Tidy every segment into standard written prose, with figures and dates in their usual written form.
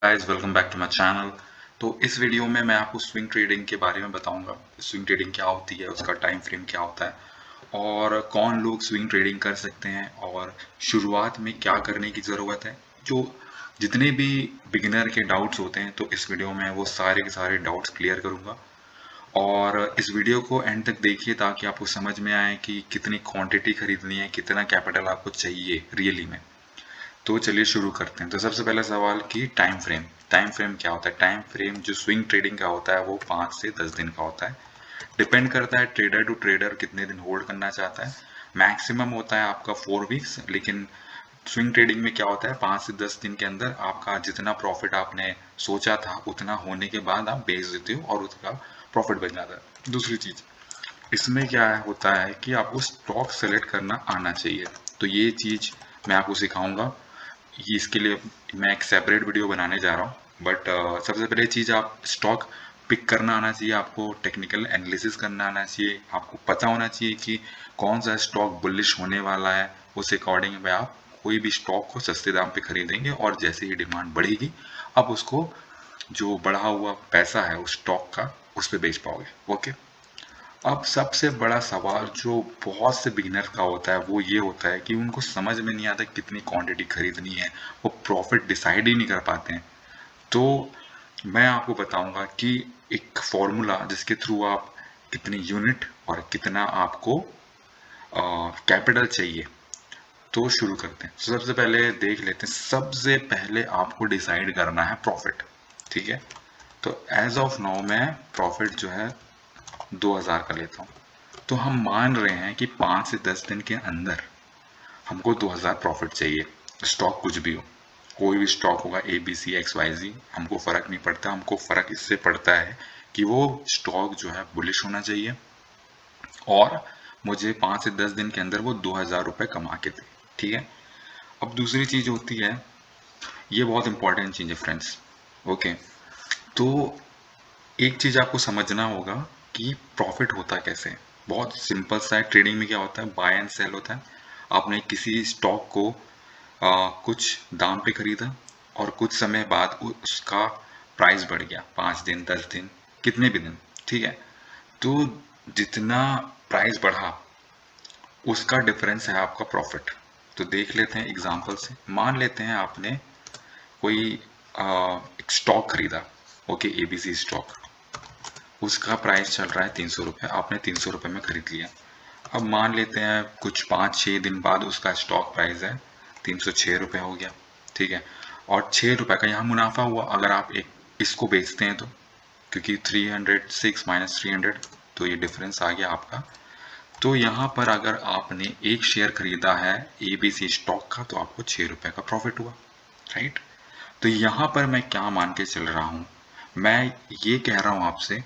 Guys welcome back to my channel. तो इस video में मैं आपको स्विंग ट्रेडिंग के बारे में बताऊंगा। स्विंग ट्रेडिंग क्या होती है, उसका टाइम फ्रेम क्या होता है और कौन लोग स्विंग ट्रेडिंग कर सकते हैं और शुरुआत में क्या करने की ज़रूरत है। जो जितने भी बिगिनर के डाउट्स होते हैं तो इस वीडियो में वो सारे के सारे डाउट्स क्लियर करूंगा। और इस वीडियो को एंड तक देखिए ताकि आपको समझ में आए कि कितनी क्वांटिटी खरीदनी है, कितना कैपिटल आपको चाहिए रियली में। तो चलिए शुरू करते हैं। तो सबसे पहला सवाल कि टाइम फ्रेम क्या होता है। टाइम फ्रेम जो स्विंग ट्रेडिंग का होता है वो 5 से 10 दिन का होता है। डिपेंड करता है ट्रेडर टू ट्रेडर कितने दिन होल्ड करना चाहता है। मैक्सिमम होता है आपका 4 वीक्स, लेकिन स्विंग ट्रेडिंग में क्या होता है 5 से 10 दिन के अंदर आपका जितना प्रॉफिट आपने सोचा था उतना होने के बाद आप बेच देते हो और उसका प्रॉफिट बन जाता है। दूसरी चीज इसमें क्या होता है कि आपको स्टॉक सेलेक्ट करना आना चाहिए। तो ये चीज मैं आपको सिखाऊंगा। ये इसके लिए मैं एक सेपरेट वीडियो बनाने जा रहा हूँ, बट सबसे पहले चीज़ आप स्टॉक पिक करना आना चाहिए, आपको टेक्निकल एनालिसिस करना आना चाहिए, आपको पता होना चाहिए कि कौन सा स्टॉक बुलिश होने वाला है। उस अकॉर्डिंग में आप कोई भी स्टॉक को सस्ते दाम पे खरीदेंगे और जैसे ही डिमांड बढ़ेगी आप उसको जो बढ़ा हुआ पैसा है उस स्टॉक का उस पर बेच पाओगे। ओके। अब सबसे बड़ा सवाल जो बहुत से बिगिनर का होता है वो ये होता है कि उनको समझ में नहीं आता कितनी क्वांटिटी खरीदनी है, वो प्रॉफिट डिसाइड ही नहीं कर पाते हैं। तो मैं आपको बताऊंगा कि एक फॉर्मूला जिसके थ्रू आप कितनी यूनिट और कितना आपको कैपिटल चाहिए। तो शुरू करते हैं। सबसे पहले देख लेते हैं। सबसे पहले आपको डिसाइड करना है प्रॉफिट। ठीक है। तो एज ऑफ नाउ मैं प्रॉफिट जो है 2000 का लेता हूँ। तो हम मान रहे हैं कि 5 से 10 दिन के अंदर हमको 2000 प्रॉफिट चाहिए। स्टॉक कुछ भी हो, कोई भी स्टॉक होगा, ABC XYZ, हमको फर्क नहीं पड़ता। हमको फर्क इससे पड़ता है कि वो स्टॉक जो है बुलिश होना चाहिए और मुझे 5 से 10 दिन के अंदर वो 2000 रुपये कमा के दे। ठीक है। अब दूसरी चीज होती है, ये बहुत इंपॉर्टेंट चीज है फ्रेंड्स। ओके। तो एक चीज आपको समझना होगा कि प्रॉफिट होता कैसे है। बहुत सिंपल सा है। ट्रेडिंग में क्या होता है, बाय एंड सेल होता है। आपने किसी स्टॉक को कुछ दाम पे खरीदा और कुछ समय बाद उसका प्राइस बढ़ गया, 5 दिन 10 दिन कितने भी दिन। ठीक है। तो जितना प्राइस बढ़ा उसका डिफरेंस है आपका प्रॉफिट। तो देख लेते हैं एग्जांपल से। मान लेते हैं आपने कोई एक स्टॉक खरीदा। Okay, ABC stock. उसका प्राइस चल रहा है 300 रुपये, आपने 300 रुपये में खरीद लिया। अब मान लेते हैं कुछ 5-6 दिन बाद उसका स्टॉक प्राइस है 306 रुपये हो गया। ठीक है। और 6 रुपये का यहाँ मुनाफा हुआ अगर आप एक इसको बेचते हैं तो, क्योंकि 306 - 300 तो ये डिफरेंस आ गया आपका। तो यहाँ पर अगर आपने एक शेयर खरीदा है ABC स्टॉक का तो आपको 6 रुपये का प्रॉफिट हुआ। राइट। तो यहाँ पर मैं क्या मान के चल रहा हूँ, मैं ये कह रहा हूँ आपसे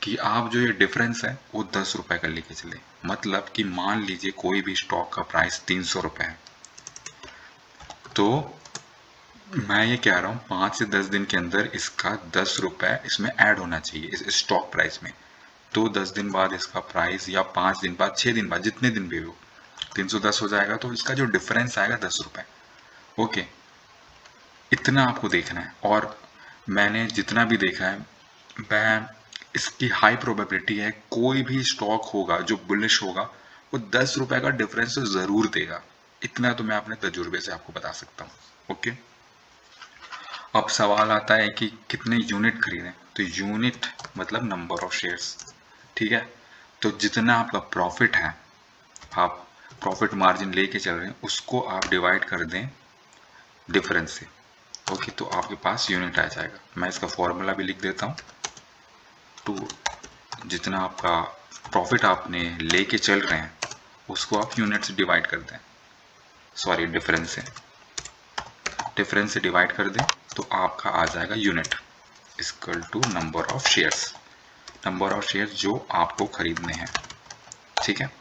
कि आप जो ये डिफरेंस है वो 10 रुपए का लेके चले। मतलब कि मान लीजिए कोई भी स्टॉक का प्राइस 300 रुपए है, तो मैं ये कह रहा हूँ 5 से 10 दिन के अंदर इसका 10 रुपए इसमें ऐड होना चाहिए इस स्टॉक प्राइस में। तो 10 दिन बाद इसका प्राइस, या 5 दिन बाद, 6 दिन बाद, जितने दिन भी हो, 310 हो जाएगा। तो इसका जो डिफरेंस आएगा 10 रुपए। ओके। इतना आपको देखना है। और मैंने जितना भी देखा है, मैं इसकी हाई प्रोबेबिलिटी है कोई भी स्टॉक होगा जो बुलिश होगा वो 10 रुपए का डिफरेंस तो जरूर देगा। इतना तो मैं अपने तजुर्बे से आपको बता सकता हूँ। ओके। अब सवाल आता है कि कितने यूनिट खरीदें। तो यूनिट मतलब नंबर ऑफ शेयर्स। ठीक है। तो जितना आपका प्रॉफिट है, आप प्रॉफिट मार्जिन लेके चल रहे हैं, उसको आप डिवाइड कर दें डिफरेंस से। ओके। तो आपके पास यूनिट आ जाएगा। मैं इसका फॉर्मूला भी लिख देता हूँ। टू जितना आपका प्रॉफिट आपने लेके चल रहे हैं उसको आप यूनिट से डिवाइड कर दें, सॉरी डिफरेंस से डिवाइड कर दें। तो आपका आ जाएगा unit equal to number of shares. Number of shares जो आपको खरीदने हैं। ठीक है।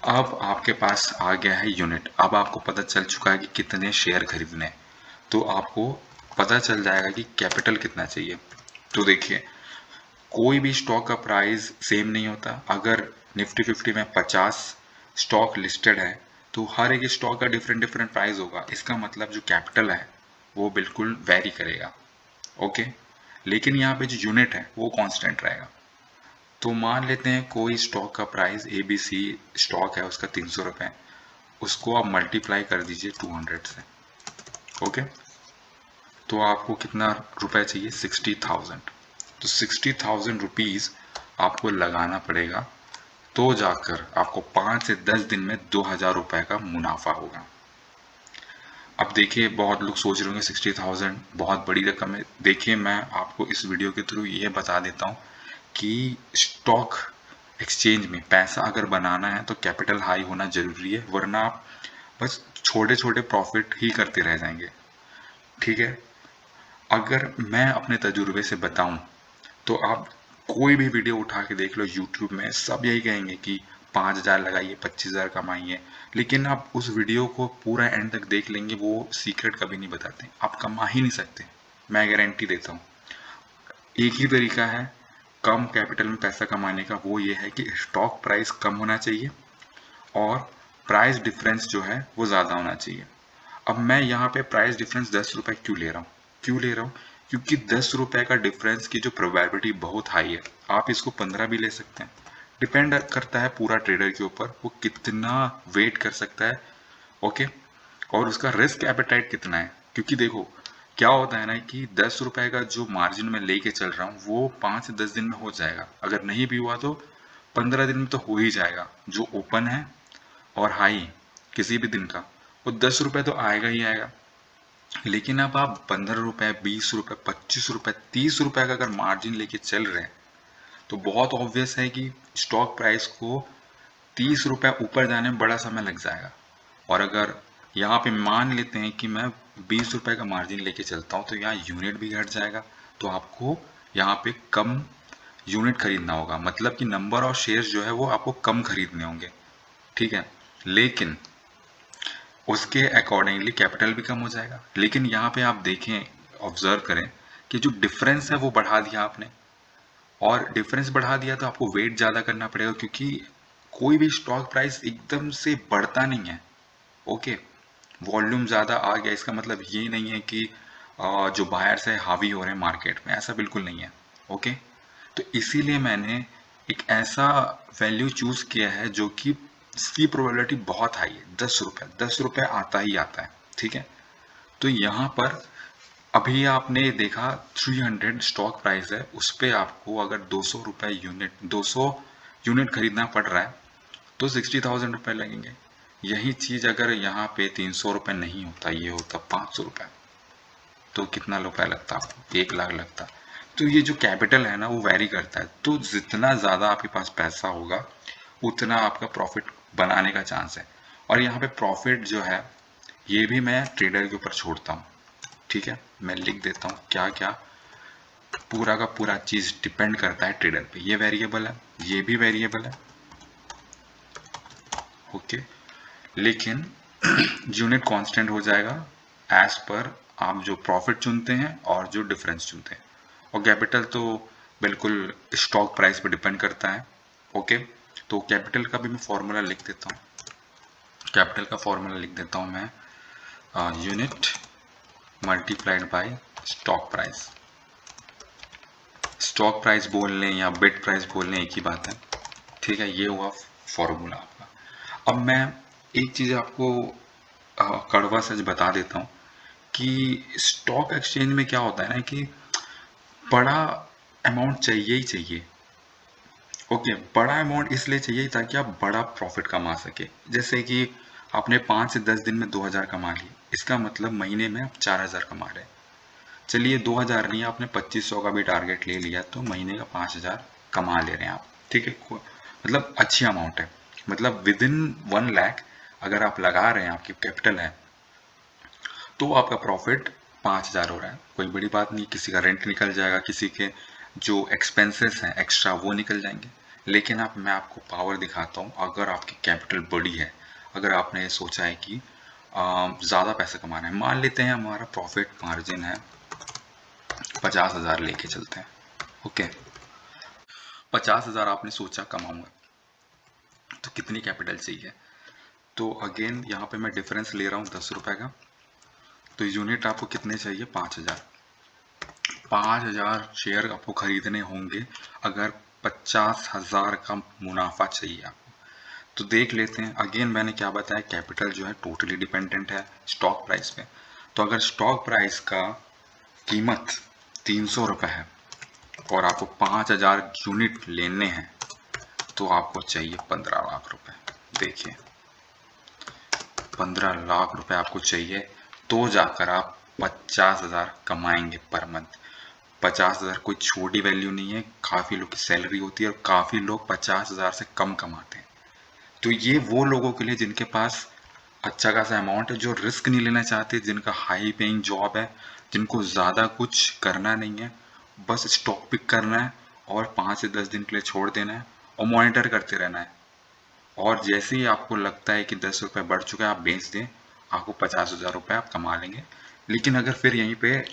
अब आपके पास आ गया है यूनिट। अब आपको पता चल चुका है कि कितने शेयर खरीदने हैं। तो आपको पता चल जाएगा कि कैपिटल कितना चाहिए। तो देखिए, कोई भी स्टॉक का प्राइस सेम नहीं होता। अगर निफ्टी 50 में 50 स्टॉक लिस्टेड है तो हर एक स्टॉक का डिफरेंट डिफरेंट प्राइस होगा। इसका मतलब जो कैपिटल है वो बिल्कुल वेरी करेगा। ओके, लेकिन यहाँ पे जो यूनिट है वो कांस्टेंट रहेगा। तो मान लेते हैं कोई स्टॉक का प्राइस ABC स्टॉक है, उसका 300 रुपये, उसको आप मल्टीप्लाई कर दीजिए 200 से। ओके, तो आपको कितना रुपए चाहिए? 60,000। तो 60,000 रुपीज़ आपको लगाना पड़ेगा, तो जाकर आपको 5 से 10 दिन में 2,000 रुपए का मुनाफा होगा। अब देखिए, बहुत लोग सोच रहे होंगे 60,000 बहुत बड़ी रकम है। देखिए, मैं आपको इस वीडियो के थ्रू ये बता देता हूँ कि स्टॉक एक्सचेंज में पैसा अगर बनाना है तो कैपिटल हाई होना जरूरी है, वरना आप बस छोटे छोटे प्रॉफिट ही करते रह जाएंगे। ठीक है, अगर मैं अपने तजुर्बे से बताऊं तो आप कोई भी वीडियो उठा के देख लो यूट्यूब में, सब यही कहेंगे कि 5,000 लगाइए, 25,000 कमाइए, लेकिन आप उस वीडियो को पूरा एंड तक देख लेंगे, वो सीक्रेट कभी नहीं बताते, आप कमा ही नहीं सकते। मैं गारंटी देता हूँ। एक ही तरीका है कम कैपिटल में पैसा कमाने का, वो ये है कि स्टॉक प्राइस कम होना चाहिए और प्राइस डिफरेंस जो है वो ज़्यादा होना चाहिए। अब मैं यहाँ पे प्राइस डिफरेंस 10 रुपए क्यों ले रहा हूँ? क्योंकि 10 रुपए का डिफरेंस की जो प्रोबेबिलिटी बहुत हाई है। आप इसको 15 भी ले सकते हैं, डिपेंड करता है पूरा ट्रेडर के ऊपर, वो कितना वेट कर सकता है। ओके, और उसका रिस्क एपेटाइट कितना है। क्योंकि देखो क्या होता है ना कि 10 रुपए का जो मार्जिन में लेके चल रहा हूँ वो 5 से 10 दिन में हो जाएगा, अगर नहीं भी हुआ तो 15 दिन में तो हो ही जाएगा। जो ओपन है और हाई किसी भी दिन का, वो 10 रुपए तो आएगा ही आएगा। लेकिन अब आप 15 रुपए, 20 रुपए, 25 रुपए, 30 रुपए का अगर मार्जिन लेके चल रहे हैं तो बहुत ऑब्वियस है कि स्टॉक प्राइस को 30 रुपए ऊपर जाने में बड़ा समय लग जाएगा। और अगर यहाँ पे मान लेते हैं कि मैं 20 रुपए का मार्जिन लेके चलता हूँ तो यहाँ यूनिट भी घट जाएगा, तो आपको यहाँ पे कम यूनिट खरीदना होगा, मतलब कि नंबर ऑफ शेयर्स जो है वो आपको कम खरीदने होंगे। ठीक है, लेकिन उसके अकॉर्डिंगली कैपिटल भी कम हो जाएगा। लेकिन यहाँ पे आप देखें, ऑब्जर्व करें कि जो डिफरेंस है वो बढ़ा दिया आपने, और डिफरेंस बढ़ा दिया तो आपको वेट ज़्यादा करना पड़ेगा, क्योंकि कोई भी स्टॉक प्राइस एकदम से बढ़ता नहीं है। ओके, वॉल्यूम ज़्यादा आ गया इसका मतलब ये नहीं है कि जो बायर्स है हावी हो रहे हैं मार्केट में, ऐसा बिल्कुल नहीं है। ओके, तो इसीलिए मैंने एक ऐसा वैल्यू चूज किया है जो कि इसकी प्रोबेबिलिटी बहुत हाई है। 10 रुपए आता ही आता है। ठीक है, तो यहाँ पर अभी आपने देखा 300 स्टॉक प्राइस है, उस पे आपको अगर 200 रुपए यूनिट, 200 यूनिट खरीदना पड़ रहा है तो 60,000 रुपए लगेंगे। यही चीज अगर यहाँ पे 300 रुपए नहीं होता, ये होता 500 रुपए, तो कितना रुपया लगता आपको? 1 लाख लगता। तो ये जो कैपिटल है ना वो वैरी करता है, तो जितना ज़्यादा आपके पास पैसा होगा उतना आपका प्रॉफिट बनाने का चांस है। और यहाँ पे प्रॉफिट जो है ये भी मैं ट्रेडर के ऊपर छोड़ता हूँ। ठीक है, मैं लिख देता हूँ क्या क्या पूरा का पूरा चीज़ डिपेंड करता है ट्रेडर पे। ये वेरिएबल है, ये भी वेरिएबल है। ओके, लेकिन यूनिट कांस्टेंट हो जाएगा एज पर आप जो प्रॉफिट चुनते हैं और जो डिफरेंस चुनते हैं। और कैपिटल तो बिल्कुल स्टॉक प्राइस पर डिपेंड करता है। ओके, तो कैपिटल का भी मैं फॉर्मूला लिख देता हूँ। कैपिटल का फॉर्मूला लिख देता हूँ मैं, unit multiplied by stock price. Stock price बोल लें या बिड प्राइस बोल लें, एक ही बात है। ठीक है, ये हुआ फॉर्मूला आपका। अब मैं एक चीज़ आपको कड़वा सच बता देता हूँ कि स्टॉक एक्सचेंज में क्या होता है ना कि बड़ा अमाउंट चाहिए ही चाहिए। ओके, बड़ा अमाउंट इसलिए चाहिए ताकि आप बड़ा प्रॉफिट कमा सके। जैसे कि आपने 5 से 10 दिन में 2,000 कमा लिए, इसका मतलब महीने में आप 4,000 कमा रहे हैं। चलिए 2,000 नहीं, आपने 2,500 का भी टारगेट ले लिया तो महीने का 5,000 कमा ले रहे हैं आप। ठीक है, मतलब अच्छी अमाउंट है। मतलब विद इन 1 लाख अगर आप लगा रहे हैं, आपकी कैपिटल है, तो आपका प्रॉफिट 5,000 हो रहा है, कोई बड़ी बात नहीं। किसी का रेंट निकल जाएगा, किसी के जो एक्सपेंसेस हैं एक्स्ट्रा वो निकल जाएंगे। लेकिन मैं आपको पावर दिखाता हूँ। अगर आपकी कैपिटल बड़ी है, अगर आपने सोचा है कि ज़्यादा पैसा कमाना है, मान लेते हैं हमारा प्रॉफिट मार्जिन है 50,000 लेके चलते हैं। ओके, 50,000 आपने सोचा कमाऊंगा, तो कितनी कैपिटल चाहिए? तो अगेन यहाँ पे मैं डिफरेंस ले रहा हूँ 10 रुपए का। तो यूनिट आपको कितने चाहिए? 5,000। 5,000 शेयर आपको खरीदने होंगे अगर 50,000 का मुनाफा चाहिए आपको। तो देख लेते हैं। अगेन मैंने क्या बताया, कैपिटल जो है टोटली डिपेंडेंट है स्टॉक प्राइस पे। तो अगर स्टॉक प्राइस का कीमत 300 रुपये है और आपको 5,000 यूनिट लेने हैं तो आपको चाहिए 15 लाख रुपए। देखिए 15 लाख रुपए आपको चाहिए तो जाकर आप 50,000 कमाएंगे पर मंथ। 50,000 कोई छोटी वैल्यू नहीं है, काफी लोग की सैलरी होती है और काफी लोग 50,000 से कम कमाते हैं। तो ये वो लोगों के लिए जिनके पास अच्छा खासा अमाउंट है, जो रिस्क नहीं लेना चाहते, जिनका हाई पेइंग जॉब है, जिनको ज्यादा कुछ करना नहीं है, बस स्टॉक पिक करना है और 5 से 10 दिन के लिए छोड़ देना है और मॉनिटर करते रहना है। और जैसे ही आपको लगता है कि 10 रुपये बढ़ चुका है, आप बेच दें, आपको 50,000 रुपये आप कमा लेंगे। लेकिन अगर फिर यहीं पे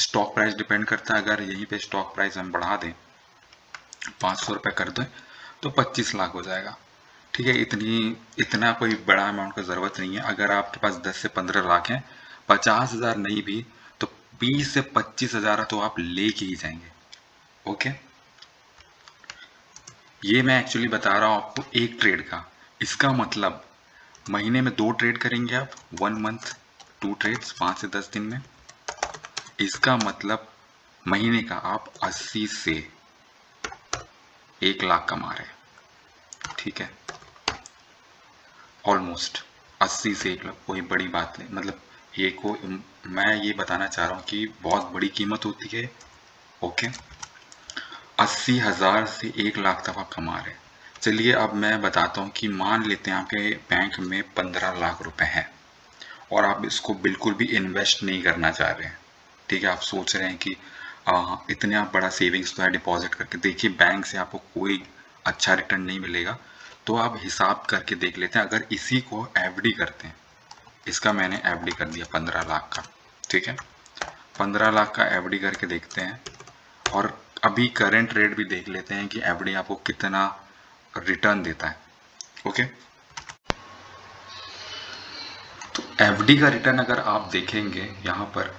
स्टॉक प्राइस डिपेंड करता है, अगर यहीं पे स्टॉक प्राइस हम बढ़ा दें, 500 रुपये कर दें, तो 25 लाख हो जाएगा। ठीक है, इतना कोई बड़ा अमाउंट का ज़रूरत नहीं है। अगर आपके पास 10 से 15 लाख हैं, 50,000 नहीं भी तो 20 से 25,000 तो आप लेके ही जाएंगे। ओके, ये मैं एक्चुअली बता रहा हूँ आपको एक ट्रेड का। इसका मतलब महीने में 2 ट्रेड करेंगे आप, 1 मंथ 2 ट्रेड्स, 5 से 10 दिन में। इसका मतलब महीने का आप 80 से 1 लाख कमा रहे हैं। ठीक है, ऑलमोस्ट 80 से 1 लाख कोई बड़ी बात नहीं, मतलब ये को मैं ये बताना चाह रहा हूँ कि बहुत बड़ी कीमत होती है। ओके, 80,000 से 1 लाख तक आप कमा रहे हैं। चलिए अब मैं बताता हूँ कि मान लेते हैं आपके बैंक में 15 लाख रुपए हैं और आप इसको बिल्कुल भी इन्वेस्ट नहीं करना चाह रहे हैं। ठीक है, आप सोच रहे हैं कि इतना बड़ा सेविंग्स तो है, डिपॉजिट करके देखिए बैंक से आपको कोई अच्छा रिटर्न नहीं मिलेगा। तो आप हिसाब करके देख लेते हैं, अगर इसी को एफडी करते हैं, इसका मैंने एफडी कर दिया 15 लाख का। ठीक है, 15 लाख का एफडी करके देखते हैं और अभी करंट रेट भी देख लेते हैं कि एफडी आपको कितना रिटर्न देता है। ओके, तो एफडी का रिटर्न अगर आप देखेंगे यहाँ पर,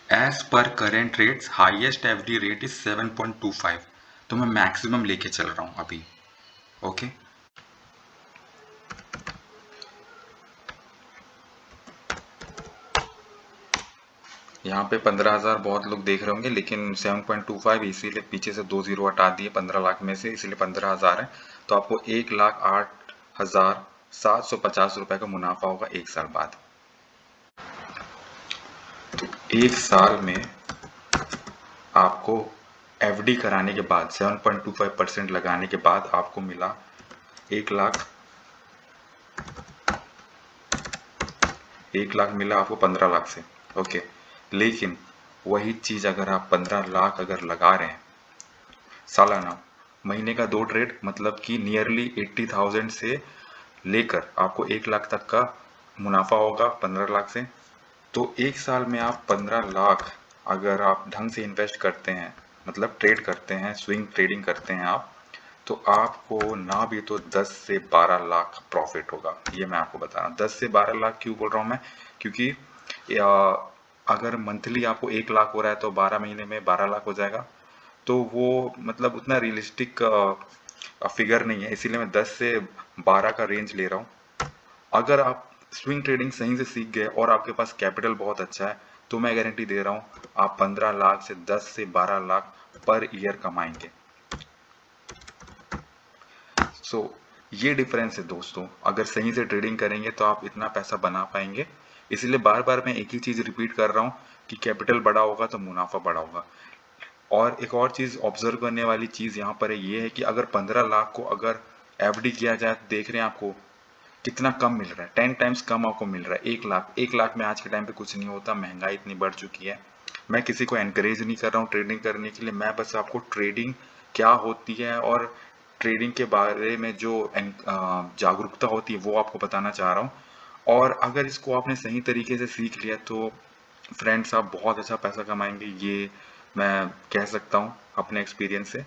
as per current rates highest FD rate is 7.25। तो मैं मैक्सिमम लेके चल रहा हूं अभी। ओके, यहाँ पे 15,000 बहुत लोग देख रहे होंगे, लेकिन 7.25 इसीलिए पीछे से 2 जीरो हटा दिए 15 लाख में से, इसीलिए 15,000 है। तो आपको 1,08,750 रुपए का मुनाफा होगा 1 साल बाद। तो 1 साल में आपको एफडी कराने के बाद 7.25% लगाने के बाद आपको मिला 1 लाख मिला आपको 15 लाख से। ओके, लेकिन वही चीज अगर आप 15 लाख अगर लगा रहे हैं सालाना, महीने का 2 ट्रेड, मतलब कि नियरली 80,000 से लेकर आपको 1 लाख तक का मुनाफा होगा 15 लाख से। तो 1 साल में आप 15 लाख अगर आप ढंग से इन्वेस्ट करते हैं, मतलब ट्रेड करते हैं, स्विंग ट्रेडिंग करते हैं आप, तो आपको ना भी तो 10 से 12 लाख प्रॉफिट होगा। ये मैं आपको बता रहा हूँ। 10 से 12 लाख क्यों बोल रहा हूँ मैं, क्योंकि या, अगर मंथली आपको 1 लाख हो रहा है तो 12 महीने में 12 लाख हो जाएगा। तो वो मतलब उतना रियलिस्टिक फिगर नहीं है, इसीलिए मैं 10 से 12 का रेंज ले रहा हूँ। अगर आप स्विंग ट्रेडिंग सही से सीख गए और आपके पास कैपिटल बहुत अच्छा है, तो मैं गारंटी दे रहा हूँ आप 15 लाख से 10 से 12 लाख पर ईयर कमाएंगे। सो ये डिफरेंस है दोस्तों, अगर सही से ट्रेडिंग करेंगे तो आप इतना पैसा बना पाएंगे। इसलिए बार बार मैं एक ही चीज रिपीट कर रहा हूँ कि कैपिटल बड़ा होगा तो मुनाफा बड़ा होगा। और एक और चीज ऑब्जर्व करने वाली चीज यहाँ पर है, ये है कि अगर 15 लाख को अगर एफडी किया जाए तो देख रहे हैं आपको कितना कम मिल रहा है, 10 टाइम्स कम आपको मिल रहा है। 1 लाख में आज के टाइम पे कुछ नहीं होता, महंगाई इतनी बढ़ चुकी है। मैं किसी को एनकरेज नहीं कर रहा हूँ ट्रेडिंग करने के लिए, मैं बस आपको ट्रेडिंग क्या होती है और ट्रेडिंग के बारे में जो जागरूकता होती है वो आपको बताना चाह रहा हूँ। और अगर इसको आपने सही तरीके से सीख लिया तो फ्रेंड्स आप बहुत अच्छा पैसा कमाएंगे, ये मैं कह सकता हूँ अपने एक्सपीरियंस से।